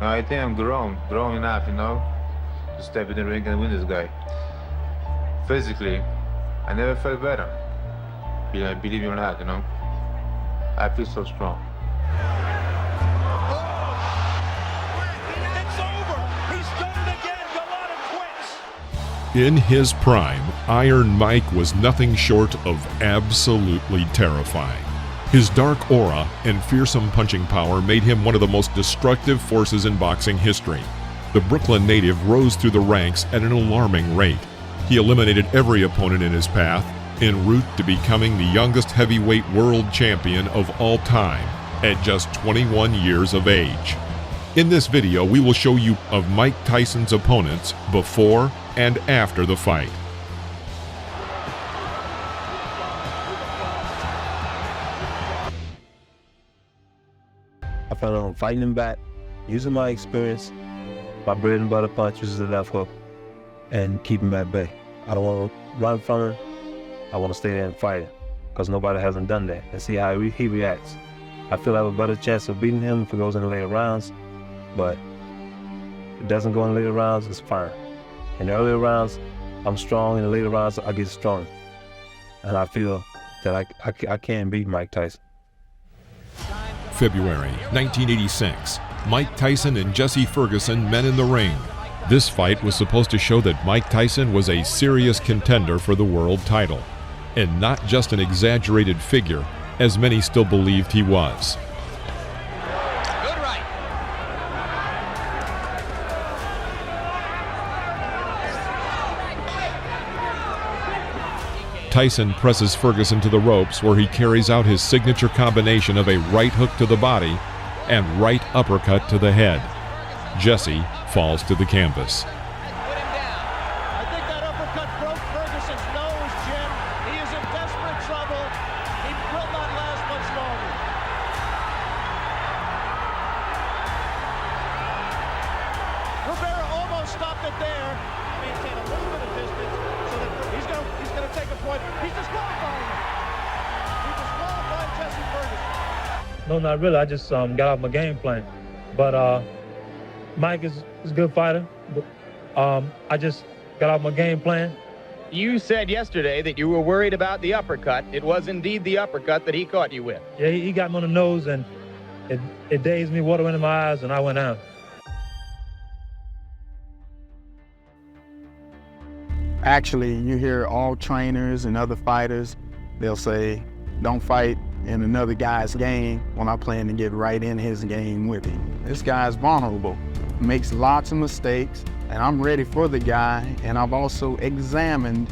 I think I'm grown enough, to step in the ring and win this guy. Physically, I never felt better. Believe me or not, I feel so strong. It's over. He's done it again. Golota quits. In his prime, Iron Mike was nothing short of absolutely terrifying. His dark aura and fearsome punching power made him one of the most destructive forces in boxing history. The Brooklyn native rose through the ranks at an alarming rate. He eliminated every opponent in his path, en route to becoming the youngest heavyweight world champion of all time at just 21 years of age. In this video, we will show you of Mike Tyson's opponents before and after the fight. I found on fighting him back, using my experience, my bread and butter punch, which is the left hook, and keep him at bay. I don't want to run from him. I want to stay there and fight him, because nobody hasn't done that, and see how he reacts. I feel I have a better chance of beating him if it goes in the later rounds, but if it doesn't go in the later rounds, it's fine. In the earlier rounds, I'm strong. In the later rounds, I get stronger. And I feel that I can beat Mike Tyson. February 1986, Mike Tyson and Jesse Ferguson met in the ring. This fight was supposed to show that Mike Tyson was a serious contender for the world title, and not just an exaggerated figure, as many still believed he was. Good right. Tyson presses Ferguson to the ropes, where he carries out his signature combination of a right hook to the body and right uppercut to the head. Jesse falls to the canvas. Put him down. I think that uppercut broke Ferguson's nose, Jim. He is in desperate trouble. He will not last much longer. Rivera almost stopped it there. Maintain a little bit of distance so that he's going to take a point. He's disqualifying him. He disqualified Jesse Ferguson. No, not really. I just got off my game plan. But Mike is a good fighter. But, I just got off my game plan. You said yesterday that you were worried about the uppercut. It was indeed the uppercut that he caught you with. Yeah, he got me on the nose, and it dazed me, water went in my eyes, and I went out. Actually, you hear all trainers and other fighters, they'll say, don't fight in another guy's game when I plan to get right in his game with him. This guy's vulnerable, makes lots of mistakes, and I'm ready for the guy, and I've also examined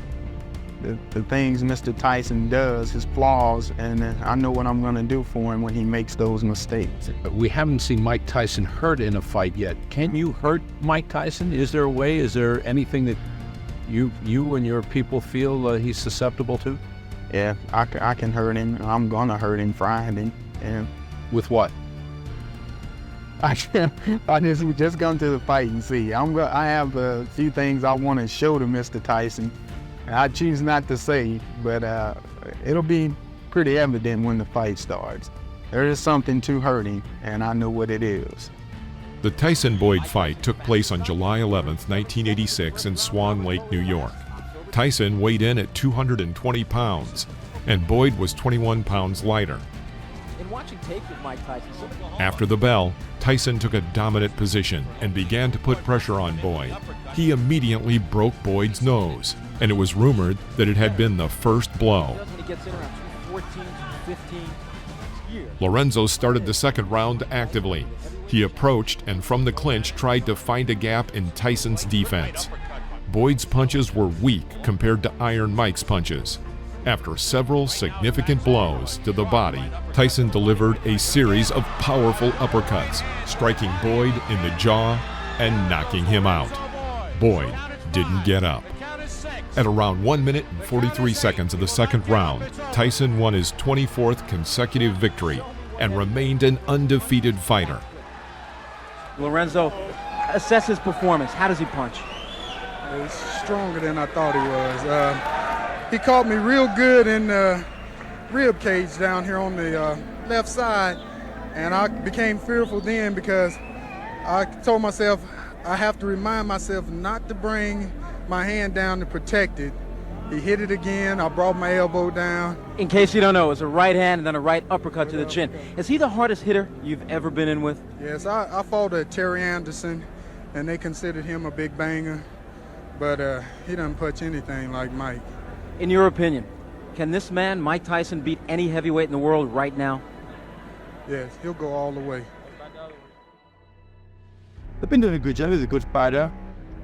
the things Mr. Tyson does, his flaws, and I know what I'm gonna do for him when he makes those mistakes. We haven't seen Mike Tyson hurt in a fight yet. Can you hurt Mike Tyson? Is there a way? Is there anything that you and your people feel he's susceptible to? Yeah, I can hurt him. I'm gonna hurt him Friday. And with what? I just come to the fight and see. I have a few things I want to show to Mr. Tyson. I choose not to say, but it'll be pretty evident when the fight starts. There is something to hurt him, and I know what it is. The Tyson-Boyd fight took place on July 11th, 1986 in Swan Lake, New York. Tyson weighed in at 220 pounds, and Boyd was 21 pounds lighter. In watching tape with Mike Tyson, after the bell, Tyson took a dominant position and began to put pressure on Boyd. He immediately broke Boyd's nose, and it was rumored that it had been the first blow. Lorenzo started the second round actively. He approached and from the clinch tried to find a gap in Tyson's defense. Boyd's punches were weak compared to Iron Mike's punches. After several significant blows to the body, Tyson delivered a series of powerful uppercuts, striking Boyd in the jaw and knocking him out. Boyd didn't get up. At around 1 minute and 43 seconds of the second round, Tyson won his 24th consecutive victory and remained an undefeated fighter. Lorenzo, assess his performance. How does he punch? He's stronger than I thought he was. He caught me real good in the rib cage down here on the left side, and I became fearful then because I told myself I have to remind myself not to bring my hand down to protect it. He hit it again. I brought my elbow down. In case you don't know, it's a right hand and then a right uppercut to the chin. Is he the hardest hitter you've ever been in with? Yes, I fought Terry Anderson, and they considered him a big banger, but he doesn't punch anything like Mike. In your opinion, can this man, Mike Tyson, beat any heavyweight in the world right now? Yes, he'll go all the way. I've been doing a good job. He's a good fighter.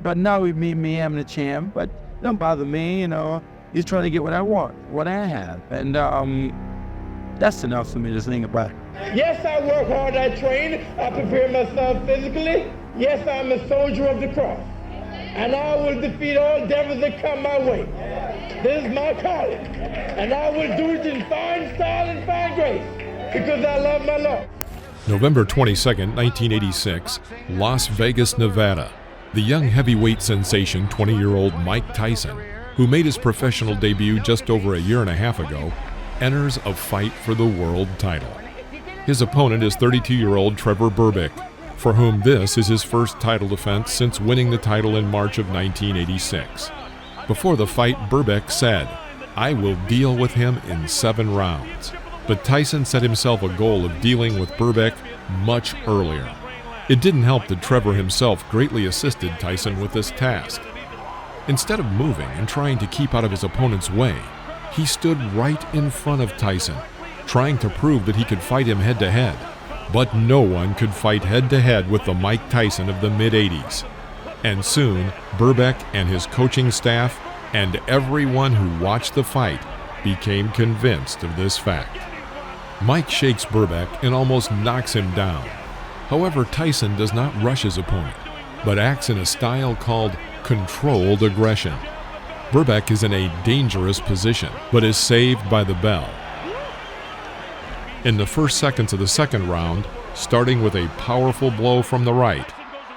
But now with me, I'm the champ. But don't bother me, you know. He's trying to get what I want, what I have. And that's enough for me to think about. Yes, I work hard, I train, I prepare myself physically. Yes, I'm a soldier of the cross. And I will defeat all devils that come my way. This is my calling. And I will do it in fine style and fine grace, because I love my Lord. November 22nd, 1986, Las Vegas, Nevada. The young heavyweight sensation, 20-year-old Mike Tyson, who made his professional debut just over a year and a half ago, enters a fight for the world title. His opponent is 32-year-old Trevor Berbick, for whom this is his first title defense since winning the title in March of 1986. Before the fight, Berbick said, "I will deal with him in 7 rounds." But Tyson set himself a goal of dealing with Berbick much earlier. It didn't help that Trevor himself greatly assisted Tyson with this task. Instead of moving and trying to keep out of his opponent's way, he stood right in front of Tyson, trying to prove that he could fight him head-to-head. But no one could fight head-to-head with the Mike Tyson of the mid-'80s. And soon, Berbick and his coaching staff and everyone who watched the fight became convinced of this fact. Mike shakes Berbick and almost knocks him down. However, Tyson does not rush his opponent, but acts in a style called controlled aggression. Berbick is in a dangerous position, but is saved by the bell. In the first seconds of the second round, starting with a powerful blow from the right,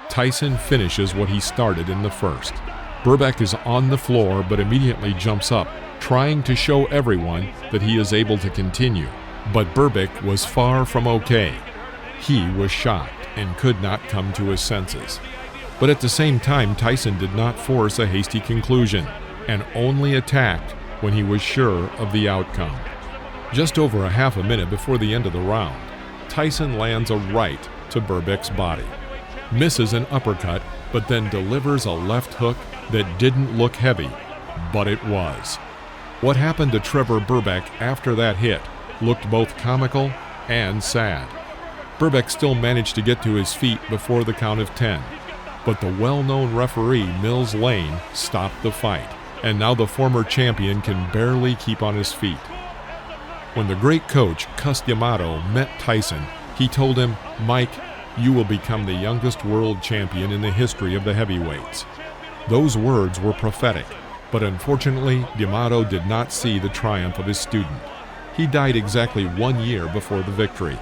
Tyson finishes what he started in the first. Berbick is on the floor but immediately jumps up, trying to show everyone that he is able to continue. But Berbick was far from okay. He was shocked and could not come to his senses. But at the same time, Tyson did not force a hasty conclusion and only attacked when he was sure of the outcome. Just over a half a minute before the end of the round, Tyson lands a right to Berbick's body, misses an uppercut, but then delivers a left hook that didn't look heavy, but it was. What happened to Trevor Berbick after that hit looked both comical and sad. Berbick still managed to get to his feet before the count of 10, but the well-known referee Mills Lane stopped the fight, and now the former champion can barely keep on his feet. When the great coach Cus D'Amato met Tyson, he told him, "Mike, you will become the youngest world champion in the history of the heavyweights." Those words were prophetic, but unfortunately, D'Amato did not see the triumph of his student. He died exactly 1 year before the victory.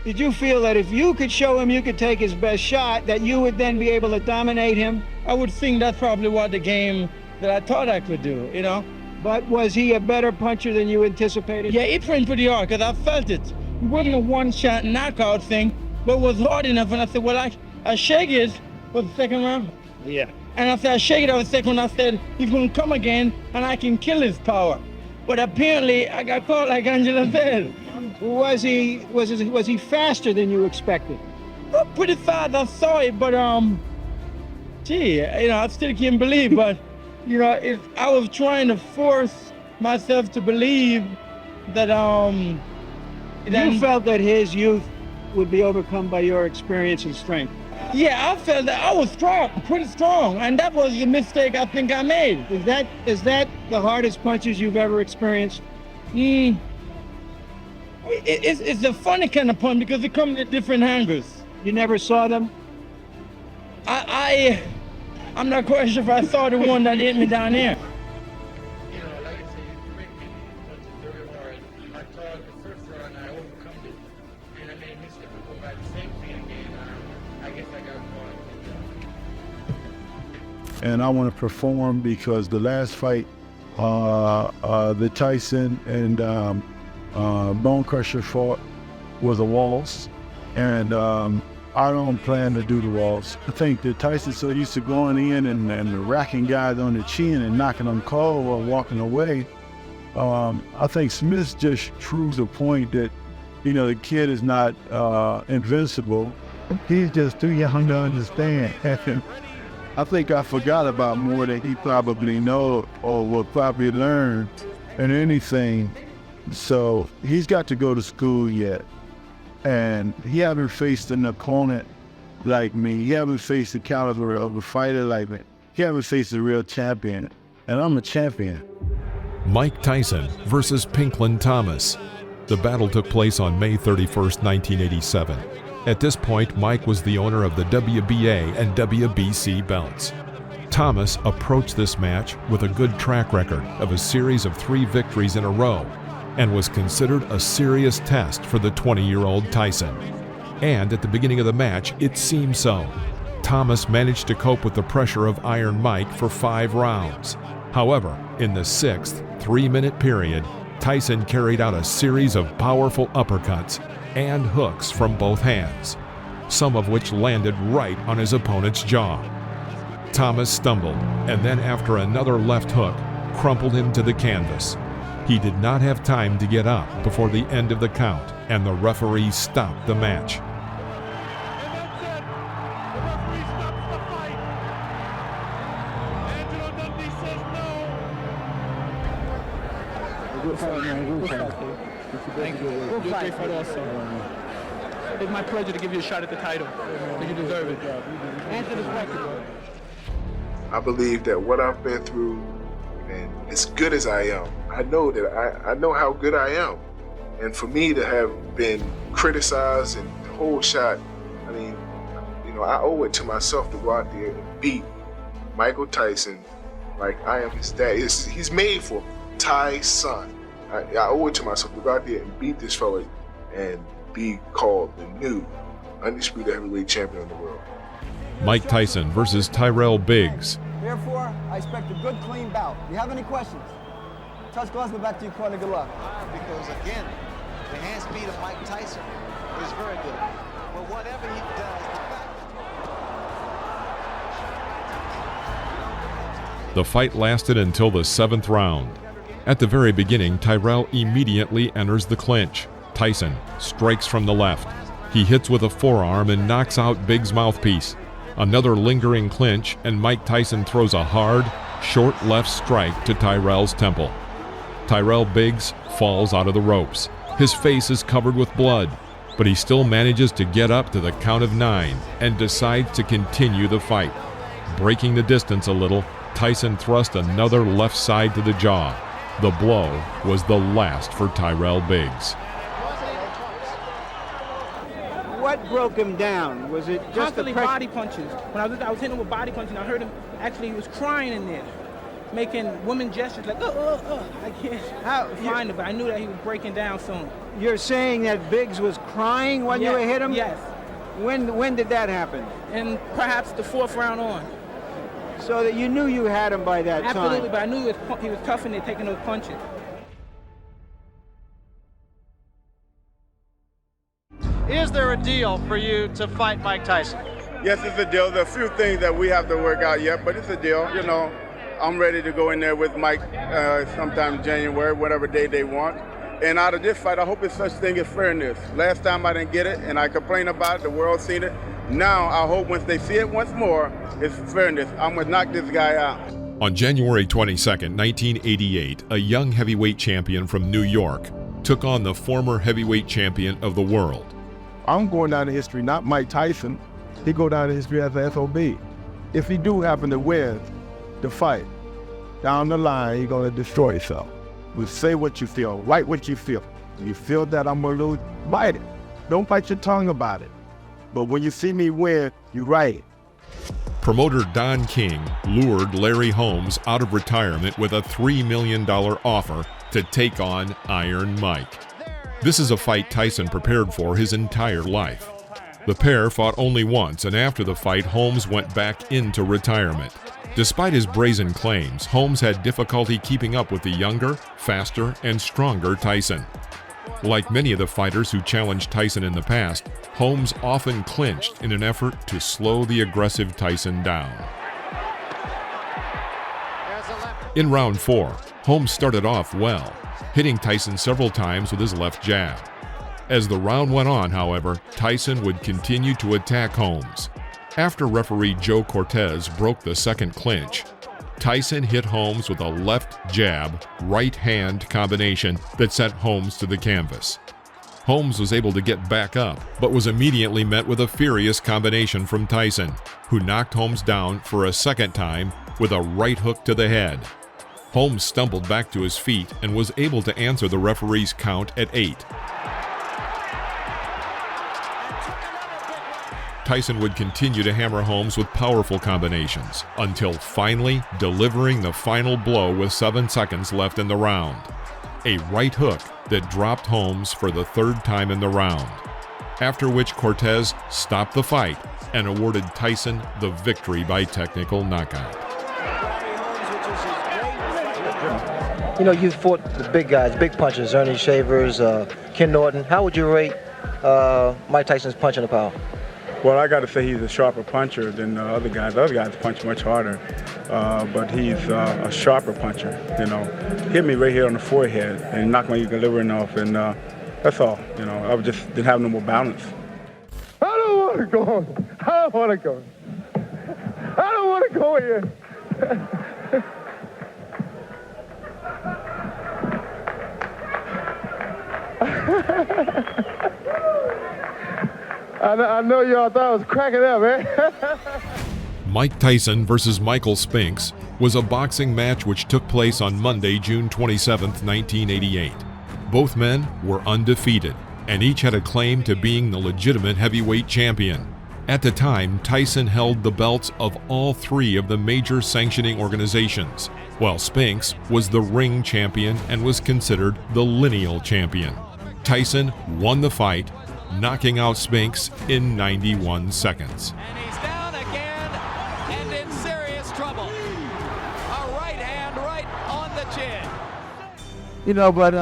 Did you feel that if you could show him you could take his best shot, that you would then be able to dominate him? I would think that's probably what the game that I thought I could do, you know? But was he a better puncher than you anticipated? Yeah, he trained pretty hard, because I felt it. It wasn't a one-shot knockout thing, but it was hard enough, and I said, well, I shake it for the second round. Yeah. And I said, I shake it over the second round. I said, he's going to come again, and I can kill his power. But apparently, I got caught like Angela said. Was he faster than you expected? Well, pretty fast, I saw it, but gee, you know, I still can't believe, but you know, I was trying to force myself to believe that you felt that his youth would be overcome by your experience and strength. Yeah, I felt that I was strong, pretty strong, and that was the mistake I think I made. Is that the hardest punches you've ever experienced? It's a funny kind of punch because they come at different angles. You never saw them? I'm not quite sure if I saw the one that hit me down there. You know, like I say, you make me punch it very hard. I thought the first round I overcome it, and I made a mistake to go by the same thing again. I guess I got caught. And I want to perform because the last fight the Tyson and Bone Crusher fought was a waltz, and I don't plan to do the waltz. I think that Tyson's so used to going in and racking guys on the chin and knocking them cold or walking away. I think Smith just proves the point that, you know, the kid is not invincible. He's just too young to understand. I think I forgot about more than he probably knows or will probably learn in anything. So he's got to go to school yet. And he haven't faced an opponent like me. He haven't faced the caliber of a fighter like me. He haven't faced a real champion. And I'm a champion. Mike Tyson versus Pinklin Thomas. The battle took place on May 31st, 1987. At this point, Mike was the owner of the WBA and WBC belts. Thomas approached this match with a good track record of a series of 3 victories in a row, and was considered a serious test for the 20-year-old Tyson. And at the beginning of the match, it seemed so. Thomas managed to cope with the pressure of Iron Mike for 5 rounds. However, in the 6th 3-minute period, Tyson carried out a series of powerful uppercuts and hooks from both hands, some of which landed right on his opponent's jaw. Thomas stumbled, and then after another left hook, crumpled him to the canvas. He did not have time to get up before the end of the count, and the referee stopped the match. Good fight, man. Good fight. Thank you. Good fight. Also. It's my pleasure to give you a shot at the title. You deserve it. Answer this question. I believe that what I've been through, and as good as I am, I know that I know how good I am. And for me to have been criticized and the whole shot, I mean, you know, I owe it to myself to go out there and beat Michael Tyson like I am his dad. He's made for Ty's son. I owe it to myself to go out there and beat this fella and be called the new undisputed heavyweight champion of the world. Mike Tyson versus Tyrell Biggs. Therefore, I expect a good, clean bout. Do you have any questions? Touch gloves, go back to your corner. Good luck. Because again, the hand speed of Mike Tyson is very good. But whatever he does, The fight lasted until the 7th round. At the very beginning, Tyrell immediately enters the clinch. Tyson strikes from the left. He hits with a forearm and knocks out Biggs' mouthpiece. Another lingering clinch, and Mike Tyson throws a hard, short left strike to Tyrell's temple. Tyrell Biggs falls out of the ropes. His face is covered with blood, but he still manages to get up to the count of 9 and decides to continue the fight. Breaking the distance a little, Tyson thrust another left side to the jaw. The blow was the last for Tyrell Biggs. What broke him down? Was it just constantly the body punches? When I was hitting him with body punches, I heard him, actually he was crying in there, making woman gestures like, I can't find it, but I knew that he was breaking down soon. You're saying that Biggs was crying when you hit him? Yes. When did that happen? And perhaps the 4th round on. So that you knew you had him by that time? Absolutely, but I knew he was tough in there taking those punches. is there a deal for you to fight Mike Tyson? Yes, it's a deal. There are a few things that we have to work out yet, but it's a deal. You know, I'm ready to go in there with Mike sometime in January, whatever day they want. And out of this fight, I hope it's such thing as fairness. Last time I didn't get it, and I complained about it. The world's seen it. Now I hope once they see it once more, it's fairness. I'm gonna knock this guy out. On January 22nd, 1988, a young heavyweight champion from New York took on the former heavyweight champion of the world. I'm going down in history, not Mike Tyson. He go down in history as an SOB. If he do happen to win the fight, down the line, he's gonna destroy himself. But say what you feel, write what you feel. If you feel that I'm gonna lose, bite it. Don't bite your tongue about it. But when you see me win, you write it. Promoter Don King lured Larry Holmes out of retirement with a $3 million offer to take on Iron Mike. This is a fight Tyson prepared for his entire life. The pair fought only once, and after the fight, Holmes went back into retirement. Despite his brazen claims, Holmes had difficulty keeping up with the younger, faster, and stronger Tyson. Like many of the fighters who challenged Tyson in the past, Holmes often clinched in an effort to slow the aggressive Tyson down. In round 4, Holmes started off well, hitting Tyson several times with his left jab. As the round went on, however, Tyson would continue to attack Holmes. After referee Joe Cortez broke the second clinch, Tyson hit Holmes with a left jab, right hand combination that sent Holmes to the canvas. Holmes was able to get back up, but was immediately met with a furious combination from Tyson, who knocked Holmes down for a second time with a right hook to the head. Holmes stumbled back to his feet and was able to answer the referee's count at 8. Tyson would continue to hammer Holmes with powerful combinations, until finally delivering the final blow with 7 seconds left in the round. A right hook that dropped Holmes for the 3rd time in the round, after which Cortez stopped the fight and awarded Tyson the victory by technical knockout. You know, you fought the big guys, big punchers, Ernie Shavers, Ken Norton. How would you rate Mike Tyson's punching power? Well, I got to say he's a sharper puncher than the other guys. The other guys punch much harder, but he's a sharper puncher. You know, hit me right here on the forehead and knocked my equilibrium off, and that's all. You know, I just didn't have no more balance. I don't want to go. I don't want to go. I don't want to go here. I know y'all thought I was cracking up, man. Mike Tyson versus Michael Spinks was a boxing match which took place on Monday, June 27, 1988. Both men were undefeated, and each had a claim to being the legitimate heavyweight champion. At the time, Tyson held the belts of all 3 of the major sanctioning organizations, while Spinks was the ring champion and was considered the lineal champion. Tyson won the fight, knocking out Spinks in 91 seconds. And he's down again and in serious trouble. A right hand right on the chin. You know, but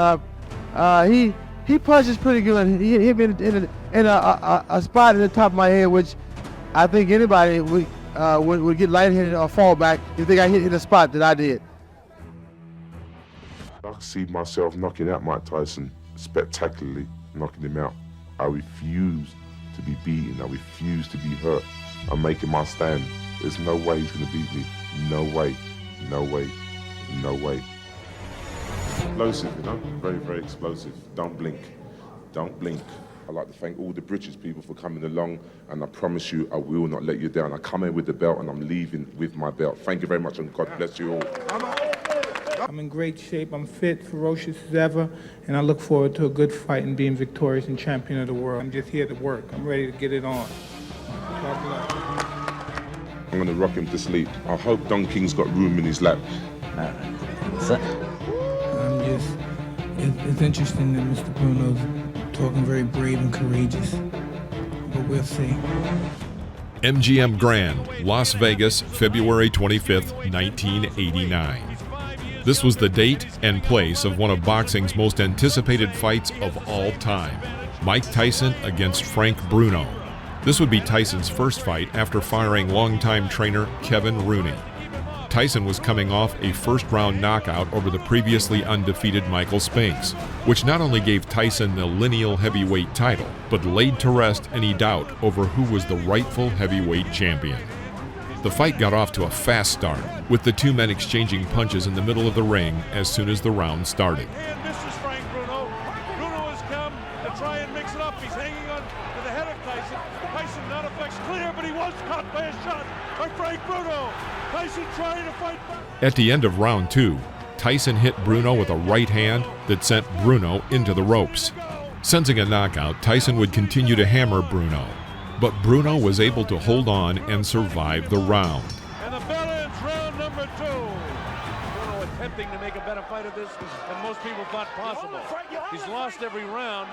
he punches pretty good. He hit me in a spot in the top of my head, which I think anybody would get lightheaded or fall back if they got hit in a spot that I did. I could see myself knocking out Mike Tyson, spectacularly knocking him out. I refuse to be beaten. I refuse to be hurt. I'm making my stand. There's no way he's going to beat me. No way. No way. No way. Explosive, you know? Very, very explosive. Don't blink. Don't blink. I'd like to thank all the British people for coming along, and I promise you I will not let you down. I come in with the belt and I'm leaving with my belt. Thank you very much, and God bless you all. I'm in great shape, I'm fit, ferocious as ever, and I look forward to a good fight and being victorious and champion of the world. I'm just here to work. I'm ready to get it on. I'm going to rock him to sleep. I hope Don King's got room in his lap. It's interesting that Mr. Bruno's talking very brave and courageous, but we'll see. MGM Grand, Las Vegas, February 25th, 1989. This was the date and place of one of boxing's most anticipated fights of all time, Mike Tyson against Frank Bruno. This would be Tyson's first fight after firing longtime trainer Kevin Rooney. Tyson was coming off a first-round knockout over the previously undefeated Michael Spinks, which not only gave Tyson the lineal heavyweight title, but laid to rest any doubt over who was the rightful heavyweight champion. The fight got off to a fast start, with the 2 men exchanging punches in the middle of the ring as soon as the round started. And this is Frank Bruno. Bruno has come to try and mix it up. He's hanging on to the head of Tyson. Tyson not effects clear, but he was caught by a shot by Frank Bruno. Tyson trying to fight back. At the end of round 2, Tyson hit Bruno with a right hand that sent Bruno into the ropes. Sensing a knockout, Tyson would continue to hammer Bruno, but Bruno was able to hold on and survive the round. And the bell ends round number 2. Bruno attempted anything to make a better fight of this than most people thought possible. He's lost every round.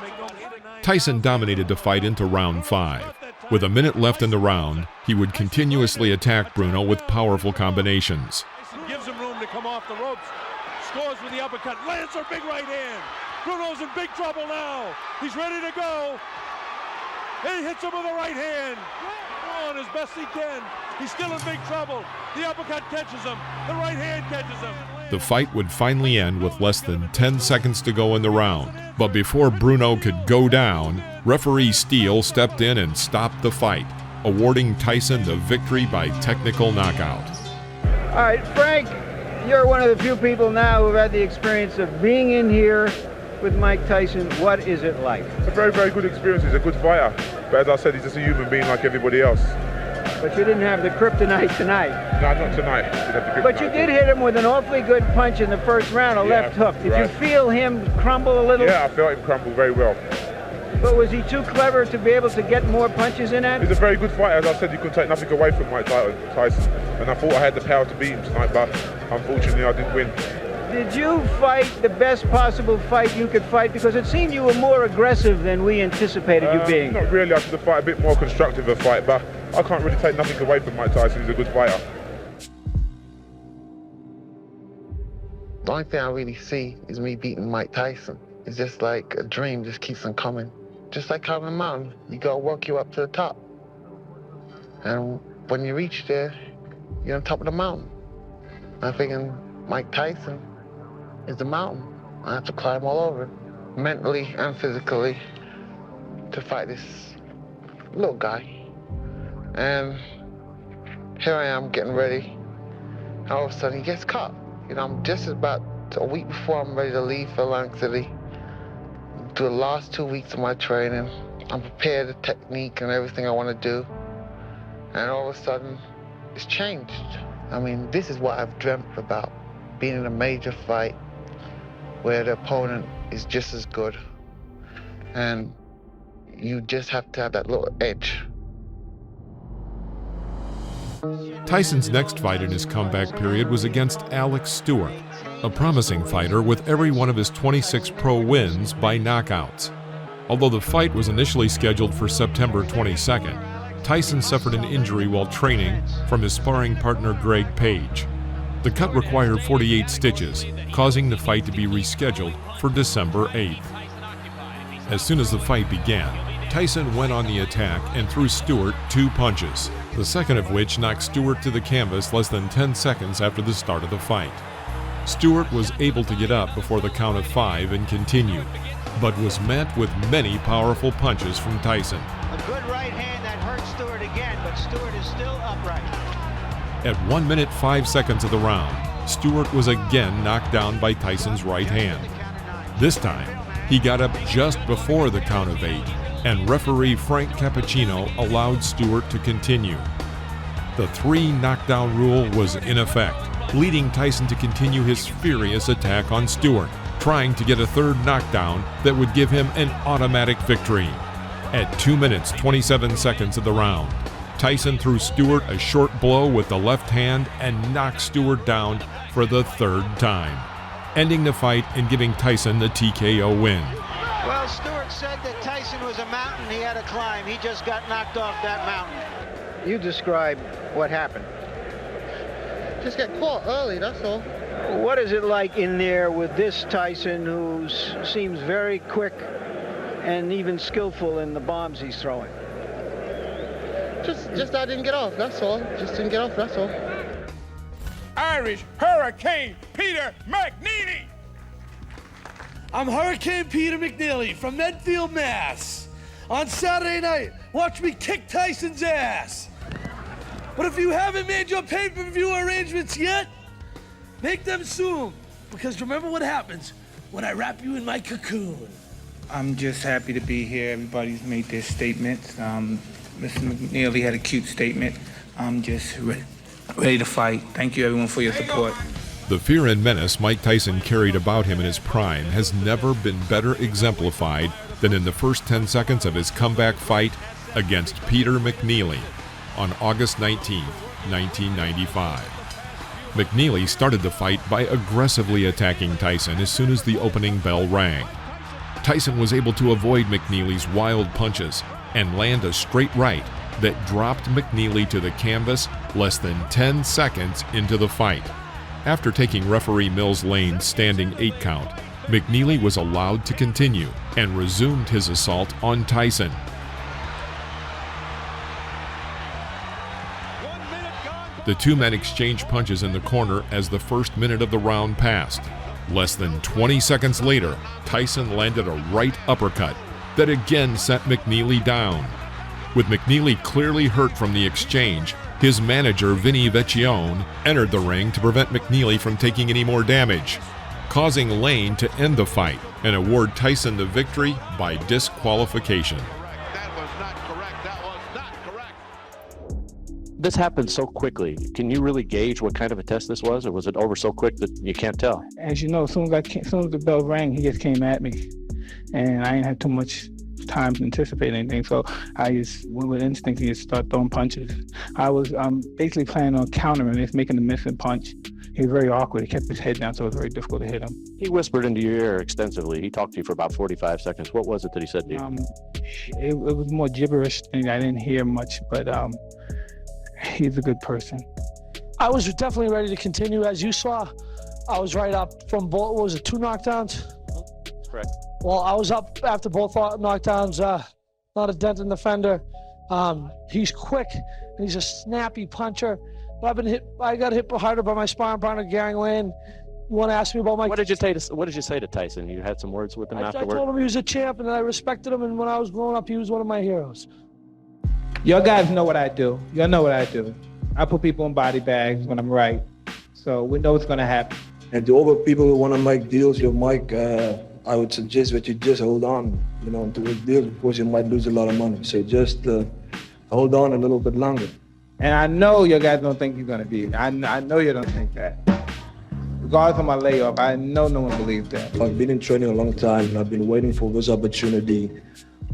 Tyson dominated the fight into round 5. With a minute left in the round, he would continuously attack Bruno with powerful combinations. Gives him room to come off the ropes. Scores with the uppercut. Lands a big right hand. Bruno's in big trouble now. He's ready to go. He hits him with a right hand. On as best he can. He's still in big trouble. The uppercut catches him. The right hand catches him. The fight would finally end with less than 10 seconds to go in the round. But before Bruno could go down, referee Steele stepped in and stopped the fight, awarding Tyson the victory by technical knockout. All right, Frank, you're one of the few people now who've had the experience of being in here with Mike Tyson. What is it like? It's a very, very good experience. He's a good fighter. But as I said, he's just a human being like everybody else. But you didn't have the kryptonite tonight. No, not tonight. But you did hit him with an awfully good punch in the first round, a left hook. Did you feel him crumble a little? Yeah, I felt him crumble very well. But was he too clever to be able to get more punches in at him? He's a very good fighter. As I said, you couldn't take nothing away from Mike Tyson. And I thought I had the power to beat him tonight, but unfortunately I didn't win. Did you fight the best possible fight you could fight? Because it seemed you were more aggressive than we anticipated you being. Not really. I should have fought a bit more constructive a fight, but I can't really take nothing away from Mike Tyson. He's a good fighter. The only thing I really see is me beating Mike Tyson. It's just like a dream just keeps on coming. Just like climbing a mountain, you gotta work you up to the top. And when you reach there, you're on top of the mountain. I'm thinking Mike Tyson is the mountain. I have to climb all over it, mentally and physically, to fight this little guy. And here I am getting ready, and all of a sudden he gets caught. You know, I'm just about a week before I'm ready to leave for Atlantic City. Do the last 2 weeks of my training. I'm prepared, the technique and everything I want to do. And all of a sudden, it's changed. I mean, this is what I've dreamt about, being in a major fight where the opponent is just as good. And you just have to have that little edge. Tyson's next fight in his comeback period was against Alex Stewart, a promising fighter with every one of his 26 pro wins by knockouts. Although the fight was initially scheduled for September 22nd, Tyson suffered an injury while training from his sparring partner Greg Page. The cut required 48 stitches, causing the fight to be rescheduled for December 8th. As soon as the fight began, Tyson went on the attack and threw Stewart 2 punches, the second of which knocked Stewart to the canvas less than 10 seconds after the start of the fight. Stewart was able to get up before the count of 5 and continue, but was met with many powerful punches from Tyson. A good right hand that hurt Stewart again, but Stewart is still upright. At 1 minute 5 seconds of the round, Stewart was again knocked down by Tyson's right hand. This time, he got up just before the count of 8, and referee Frank Cappuccino allowed Stewart to continue. The 3 knockdown rule was in effect, leading Tyson to continue his furious attack on Stewart, trying to get a third knockdown that would give him an automatic victory. At 2 minutes 27 seconds of the round, Tyson threw Stewart a short blow with the left hand and knocked Stewart down for the 3rd time, ending the fight and giving Tyson the TKO win. Well, Stewart said that Tyson was a mountain he had to climb. He just got knocked off that mountain. You describe what happened. Just get caught early, that's all. What is it like in there with this Tyson who seems very quick and even skillful in the bombs he's throwing? Just I didn't get off, that's all. Just didn't get off, that's all. Irish Hurricane Peter McNeely. I'm Hurricane Peter McNeely from Medfield, Mass. On Saturday night, watch me kick Tyson's ass. But if you haven't made your pay-per-view arrangements yet, make them soon, because remember what happens when I wrap you in my cocoon. I'm just happy to be here. Everybody's made their statements. Mr. McNeely had a cute statement. I'm just ready to fight. Thank you, everyone, for your support. The fear and menace Mike Tyson carried about him in his prime has never been better exemplified than in the first 10 seconds of his comeback fight against Peter McNeely on August 19, 1995. McNeely started the fight by aggressively attacking Tyson as soon as the opening bell rang. Tyson was able to avoid McNeely's wild punches and land a straight right that dropped McNeely to the canvas less than 10 seconds into the fight. After taking referee Mills Lane's standing 8 count, McNeely was allowed to continue and resumed his assault on Tyson. The two men exchanged punches in the corner as the first minute of the round passed. Less than 20 seconds later, Tyson landed a right uppercut that again sent McNeely down. With McNeely clearly hurt from the exchange, his manager Vinny Vecchione entered the ring to prevent McNeely from taking any more damage, causing Lane to end the fight and award Tyson the victory by disqualification. This happened so quickly. Can you really gauge what kind of a test this was, or was it over so quick that you can't tell? As you know, as soon as the bell rang, he just came at me, and I didn't have too much time to anticipate anything, so I just went with instinct and just started throwing punches. I was basically planning on countering him, just making the missing punch. He was very awkward. He kept his head down, so it was very difficult to hit him. He whispered into your ear extensively. He talked to you for about 45 seconds. What was it that he said to you? It was more gibberish, and I didn't hear much, but he's a good person. I was definitely ready to continue. As you saw, I was right up from both, what was it, 2 knockdowns? Correct. Well, I was up after both knockdowns, not a dent in the fender. He's quick, and he's a snappy puncher. But I got hit harder by my sparring partner, Gary Lane. You want to ask me about my... What did you say to Tyson? You had some words with him afterward? I told him he was a champ, and I respected him, and when I was growing up, he was one of my heroes. Y'all guys know what I do. Y'all know what I do. I put people in body bags when I'm right. So we know what's going to happen. And to all the people who want to make deals with Mike, I would suggest that you just hold on, to the deal, because you might lose a lot of money. So just hold on a little bit longer. And I know you guys don't think you're going to be. I know you don't think that. Regardless of my layoff, I know no one believes that. I've been in training a long time, and I've been waiting for this opportunity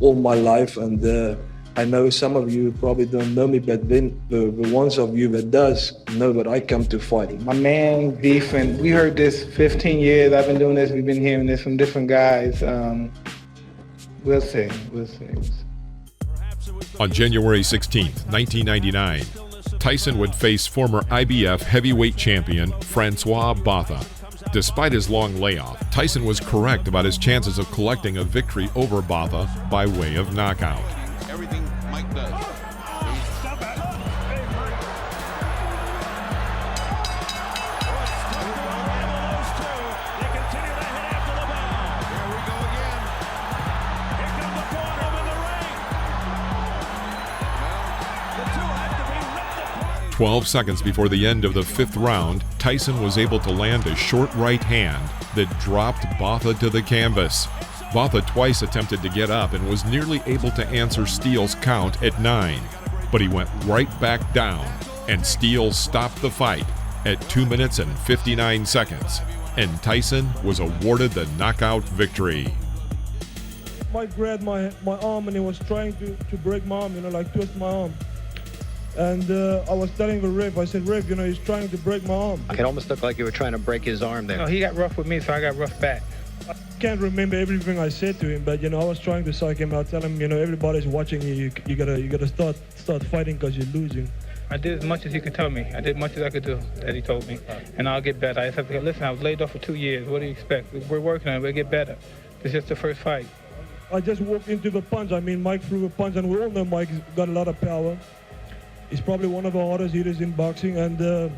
all my life. And I know some of you probably don't know me, but then the ones of you that does know that I come to fight. My man, beef, and we heard this 15 years. I've been doing this. We've been hearing this from different guys. We'll see. On January 16, 1999, Tyson would face former IBF heavyweight champion Francois Botha. Despite his long layoff, Tyson was correct about his chances of collecting a victory over Botha by way of knockout. Everything Mike does. There 12 seconds before the end of the 5th round, Tyson was able to land a short right hand that dropped Botha to the canvas. Botha twice attempted to get up and was nearly able to answer Steele's count at 9, but he went right back down, and Steele stopped the fight at 2 minutes and 59 seconds, and Tyson was awarded the knockout victory. Mike grabbed my arm and he was trying to break my arm, twist my arm. And I was telling the ref, I said, ref, he's trying to break my arm. It almost looked like you were trying to break his arm there. No, he got rough with me, so I got rough back. I can't remember everything I said to him, but I was trying to psych him out, tell him, everybody's watching you. You gotta start fighting because you're losing. I did as much as he could tell me. I did as much as I could do, that he told me. And I'll get better. I just have to go, listen, I was laid off for 2 years. What do you expect? We're working on it. We'll get better. It's just the first fight. I just walked into the punch. Mike threw a punch, and we all know Mike's got a lot of power. He's probably one of the hardest hitters in boxing, and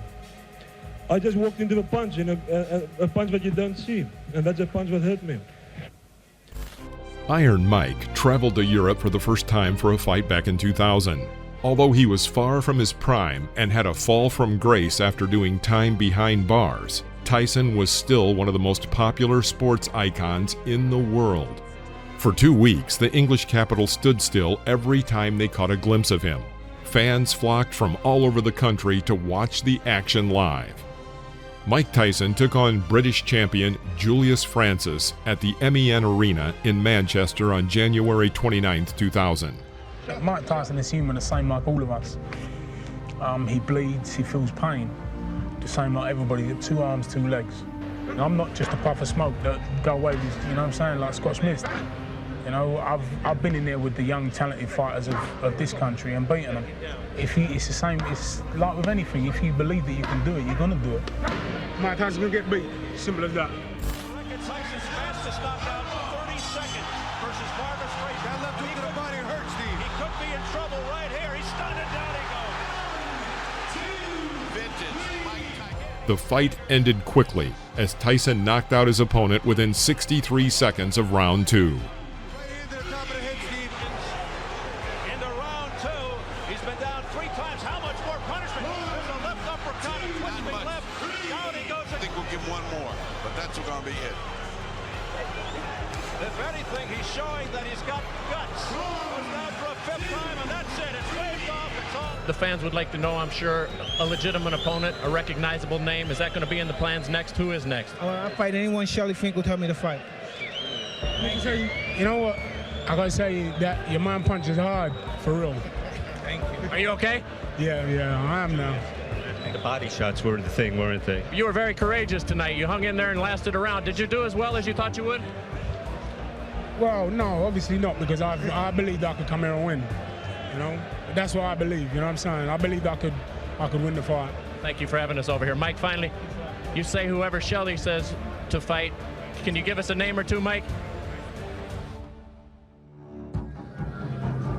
I just walked into the punch, a punch that you don't see, and that's a punch that hurt me. Iron Mike traveled to Europe for the first time for a fight back in 2000. Although he was far from his prime and had a fall from grace after doing time behind bars, Tyson was still one of the most popular sports icons in the world. For 2 weeks, the English capital stood still every time they caught a glimpse of him. Fans flocked from all over the country to watch the action live. Mike Tyson took on British champion Julius Francis at the MEN Arena in Manchester on January 29, 2000. Mike Tyson is human, the same like all of us. He bleeds, he feels pain. the same like everybody, 2 arms, 2 legs. And I'm not just a puff of smoke that go away with, you know what I'm saying, like Scott Smith. You know, I've been in there with the young, talented fighters of this country and beaten them. It's the same, it's like with anything, if you believe that you can do it, you're gonna do it. Mike Tyson's gonna get beat, simple as that. Tyson's fastest knockout, 30 seconds versus Marcus Frazier. That left hook to the body hurts, Steve. He could be in trouble right here. He's stunned and down he goes. Vintage Mike Tyson. The fight ended quickly as Tyson knocked out his opponent within 63 seconds of round 2. Into round 2, he's been down 3 times. How much more punishment? There's a left uppercut, a twisting left. Down he goes. I think we'll give one more, but that's going to be it. If anything, he's showing that he's got guts. Goes down for a 5th time, and that's it. It's waved off. It's all. The fans would like to know, I'm sure, a legitimate opponent, a recognizable name. Is that going to be in the plans next? Who is next? I fight anyone Shelly Fink will tell me to fight. You know what? I gotta say that your man punch is hard, for real. Thank you. Are you okay? Yeah, I am now. The body shots were the thing, weren't they? You were very courageous tonight. You hung in there and lasted around. Did you do as well as you thought you would? Well, no, obviously not, because I believed I could come here and win. You know, that's what I believe. You know what I'm saying? I believed I could win the fight. Thank you for having us over here, Mike. Finally, you say whoever Shelly says to fight. Can you give us a name or two, Mike?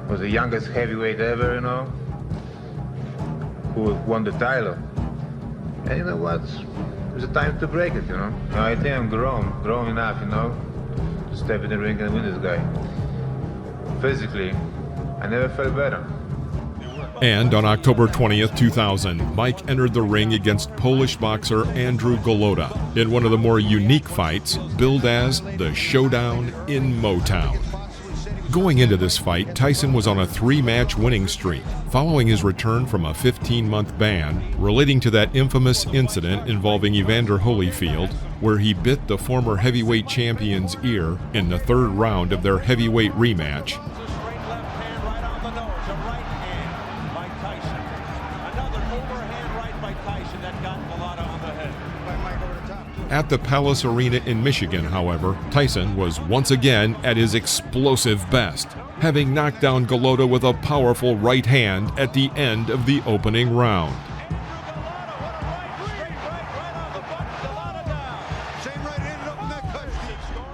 Was the youngest heavyweight ever, you know, who won the title. And you know what? It was a time to break it, you know. I think I'm grown enough, you know, to step in the ring and win this guy. Physically, I never felt better. And on October 20th, 2000, Mike entered the ring against Polish boxer Andrew Golota in one of the more unique fights billed as the Showdown in Motown. Going into this fight, Tyson was on a 3-match winning streak, following his return from a 15-month ban relating to that infamous incident involving Evander Holyfield, where he bit the former heavyweight champion's ear in the 3rd round of their heavyweight rematch. At the Palace Arena in Michigan, however, Tyson was once again at his explosive best, having knocked down Golota with a powerful right hand at the end of the opening round.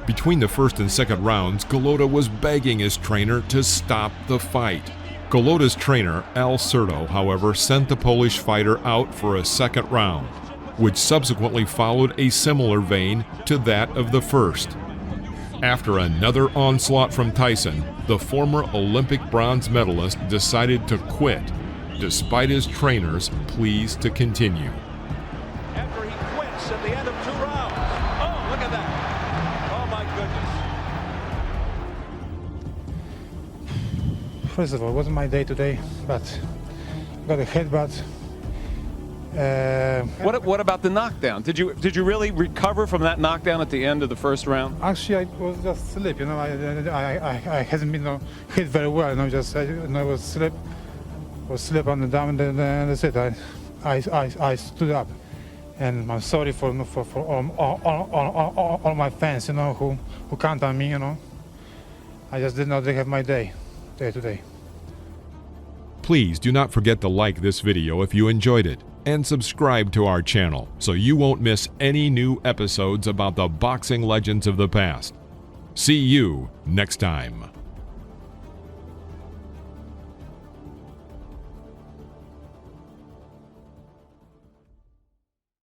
Between the 1st and 2nd rounds, Golota was begging his trainer to stop the fight. Golota's trainer, Al Certo, however, sent the Polish fighter out for a 2nd round, which subsequently followed a similar vein to that of the 1st. After another onslaught from Tyson, the former Olympic bronze medalist decided to quit, despite his trainer's pleas to continue. After he quits at the end of 2 rounds. Oh, look at that. Oh, my goodness. First of all, it wasn't my day today, but got a headbutt. What about the knockdown? Did you really recover from that knockdown at the end of the 1st round? Actually, I was just sleep. You know, I hasn't been hit very well. You know, I was slip on the down, and then that's it. I stood up, and I'm sorry for all my fans, you know, who count on me. You know, I just did not have my day today. Please do not forget to like this video if you enjoyed it, and subscribe to our channel so you won't miss any new episodes about the boxing legends of the past. See you next time.